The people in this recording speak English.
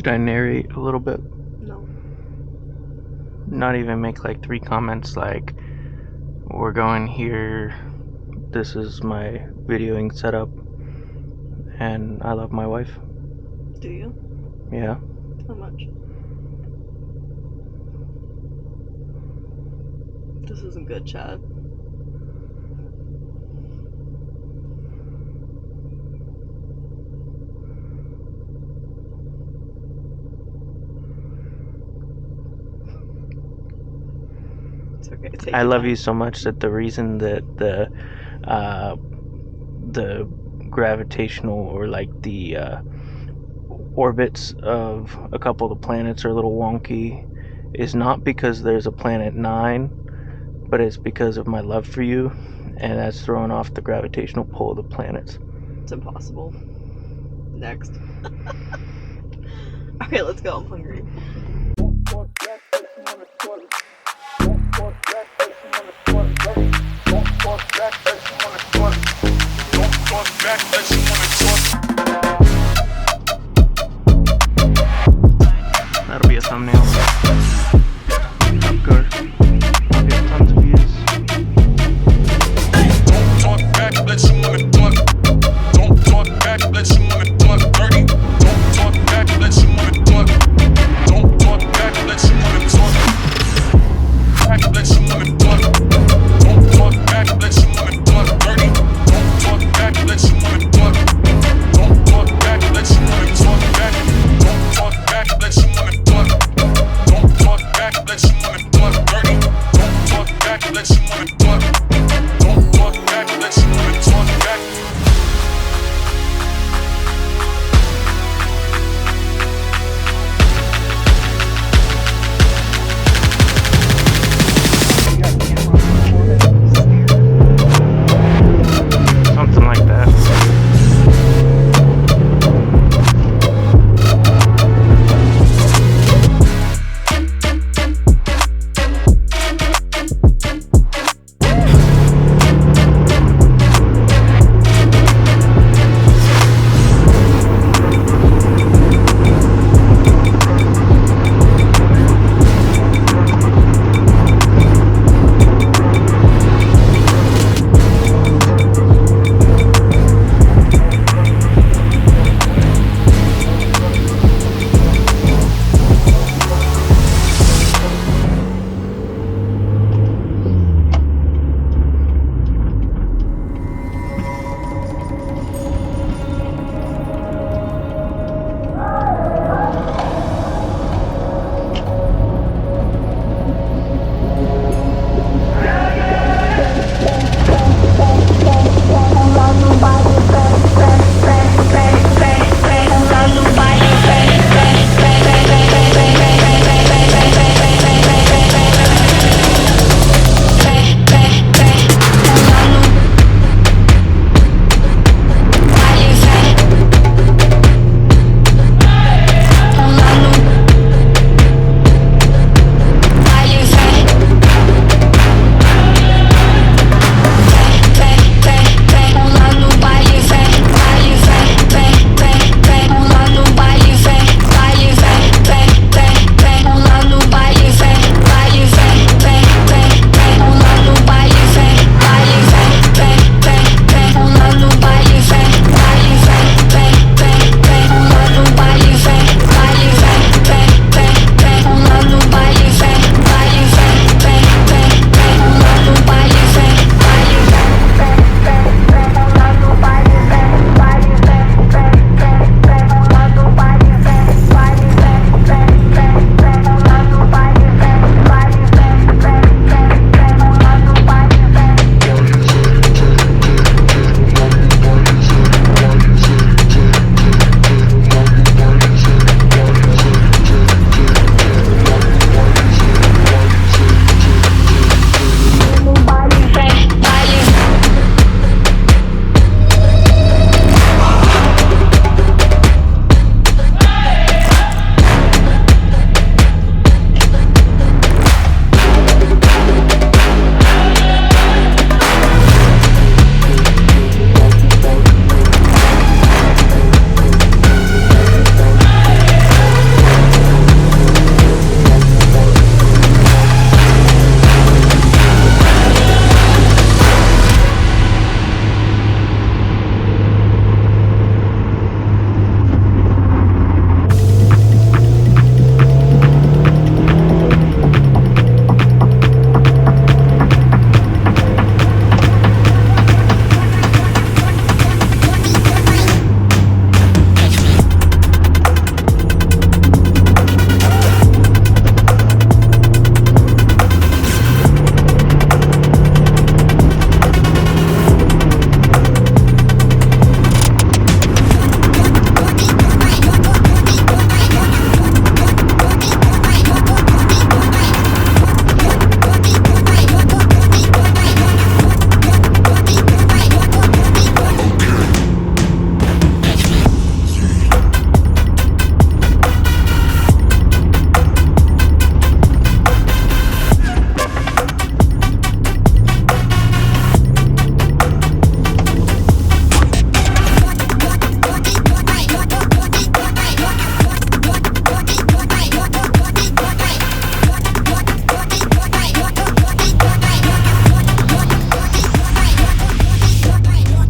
Should I narrate a little bit? No. Not even make like 3 comments like, we're going here, this is my videoing setup, and I love my wife. Do you? Yeah. How much? This isn't good, Chad. It's okay. Take I your love time. you so much that the reason that the gravitational, or like the orbits of a couple of the planets are a little wonky is not because there's a planet 9, but it's because of my love for you, and that's throwing off the gravitational pull of the planets. It's impossible. Next. Okay, let's go. I'm hungry. Back,